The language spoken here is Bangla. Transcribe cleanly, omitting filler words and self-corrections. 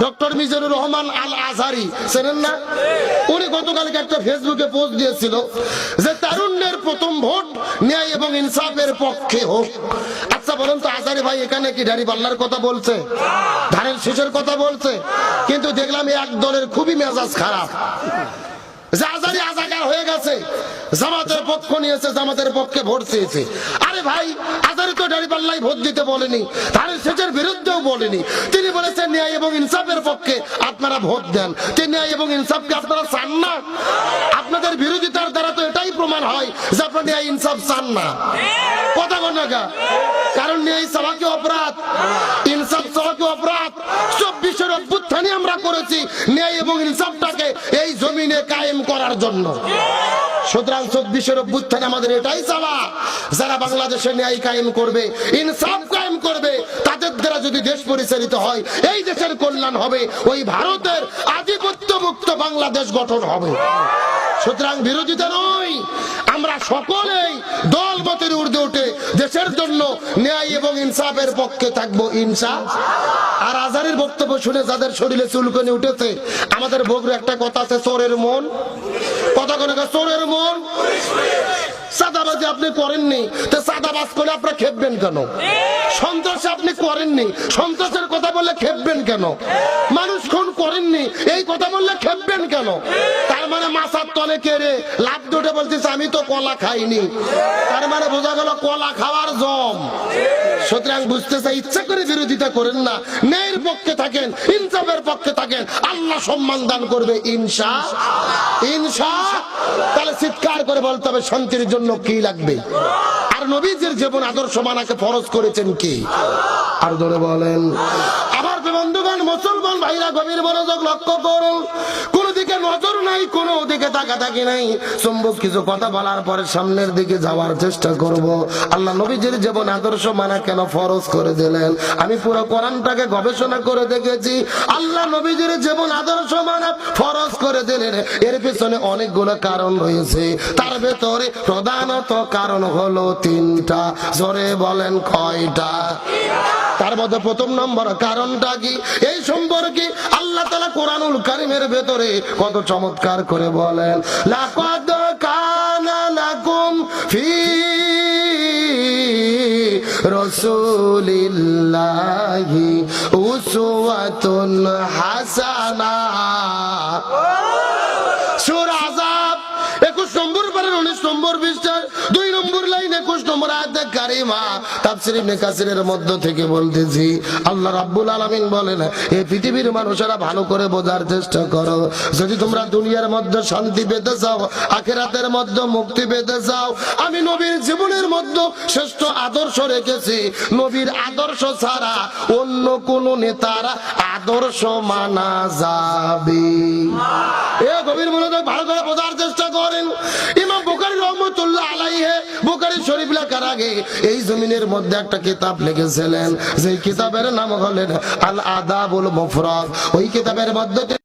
ডক্টর মিজানুর রহমান আল আজহারি চেনেন না? উনি গতকালকে একটা ফেসবুকে পোস্ট দিয়েছিল যে তারুণ্যের প্রথম ভোট ন্যায় এবং ইনসাফের পক্ষে হোক। আচ্ছা বলেন তো আজহারি ভাই এখানে কি দাড়িপাল্লার কথা বলছে, ধানের শীষের কথা বলছে? কিন্তু দেখলাম এক দলের খুবই মেজাজ খারাপ, যে আজহারি আজাকার হয়ে গেছে, জামাতের পক্ষ নিয়েছে, জামাতের পক্ষে ভোট চেয়েছে। আরে ভাই আজহারি তো দাড়িপাল্লাই ভোট দিতে বলেনি, ধানের শীষের বিরুদ্ধেও বলেনি। তিনি বলেছেন ন্যায় এবং ইনসাফের পক্ষে আপনারা ভোট দেন। তিনি ন্যায় এবং ইনসাফকে আপনারা চান না? আপনাদের বিরোধিতার দ্বারা তো এটাই প্রমাণ হয় যে আপনারা ন্যায় ইনসাফ চান না। কথা বল না, কারণ ন্যায় চাওয়া কি অপরাধ? ইনসাফ চাওয়া কি অপরাধ? 24-এর অভ্যুত্থানে আমরা করেছি ন্যায় এবং ইনসাফটাকে এই জমিনে কায়েম করার জন্য। সুতরাং 24-এর অভ্যুত্থানে আমাদের এটাই চাওয়া, যারা বাংলাদেশে ন্যায় কায়েম করবে, ইনসাফ কায়েম করবে, তাদের দ্বারা যদি দেশ পরিচালিত হয়, এই দেশের কল্যাণ হবে, ওই ভারতের আধিপত্য মুক্ত বাংলাদেশ গঠন হবে। সুতরাং বিরোধিতা নয়, আমরা সকলেই দল মতের ঊর্ধ্বে উঠে দেশের জন্য ন্যায় এবং ইনসাফের পক্ষে থাকবো ইনশাআল্লাহ। আর আজহারির বক্তব্য শুনে যাদের শরীরে চুলকানি উঠেছে, আমাদের বগুড়ার একটা কথা আছে, চোরের মন। কথা কোন চোরের মন? সাদাবাজি আপনি করেননি, তো সাদাবাজ করে আপনারা খেপবেন কেন? সন্ত্রাস আপনি করেননি, সন্ত্রাসের কথা বললে খেপবেন কেন? মানুষ খুন করেননি, এই কথা বললে খেপবেন কেন? তার মানে মাথার তলে কেড়ে লাভ দুটে বলতেছে আমি তো কলা খাইনি, তার মানে বোঝা গেল কলা খাওয়ার জম। সুতরাং বুঝতে চাই, ইচ্ছা করে বিরোধিতা করেন না, ন্যায়ের পক্ষে থাকেন, ইনসাফের পক্ষে থাকেন, আল্লাহ সম্মান দান করবে ইনশাআল্লাহ। তাহলে চিৎকার করে বলতে হবে শান্তির জন্য কি লাগবে? আর নবীজির জীবন আদর্শ মানাকে ফরজ করেছেন কি? আর ধরে বলেন। আবার বন্ধুগণ, মুসলমান ভাইরা গভীর মনোযোগ লক্ষ্য করুন, কোন দিকে নজর নাই, কোন দিকে তাকাতাকি নাই। সম্ভব কিছু কথা বলার পরে সামনের দিকে যাওয়ার চেষ্টা করব। আল্লাহ নবীজির জীবন আদর্শ মানা কেন ফরজ করে দিলেন? আমি পুরো কোরআনটাকে গবেষণা করে দেখেছি। আল্লাহ নবীজির জীবন আদর্শ মানা ফরজ করে দিলেন, এর পিছনে অনেকগুলো কারণ রয়েছে। তার ভেতরে প্রধানত কারণ হলো 3টা। জোরে বলেন কয়টা? তার মধ্যে প্রথম নম্বর কারণটা কি? এই সম্পর্কে আল্লাহ তাআলা কোরআনুল কারীমের ভেতরে কত চমৎকার করে বলেন, লাকাদ কানা লাকুম ফি রাসূলিল্লাহি উসওয়াতুন হাসানাহ। সূরা আযাব 21 নম্বর পারার 19 নম্বর পৃষ্ঠার 2 নম্বর লাইন 21 নম্বর আয়াতে কারিমা। তাফসীর ইবনে কাসিরের মধ্য থেকে বলতেছি, আল্লাহ রাব্বুল আলামিন বলেন, এই পৃথিবীর মানুষেরা ভালো করে বোঝার চেষ্টা করো, যদি তোমরা দুনিয়ার মধ্যে শান্তি পেতে চাও, আখিরাতের মধ্যে মুক্তি পেতে চাও, আমি নবীর জীবনের মধ্যে শ্রেষ্ঠ আদর্শ রেখেছি। নবীর আদর্শ ছাড়া অন্য কোন নেতার আদর্শ মানা যাবে? এ গভীর মনোযোগ ভালো করে বোঝার চেষ্টা করেন। ইমাম বুখারী রাহমাতুল্লাহ আলাইহি বুখারী শরীফ লেখার আগে এই জমিনের মধ্যে একটা কিতাব লিখেছিলেন, যে কিতাবের নাম হলেন আল আদাবুল মুফরাদ। ওই কিতাবের মধ্যে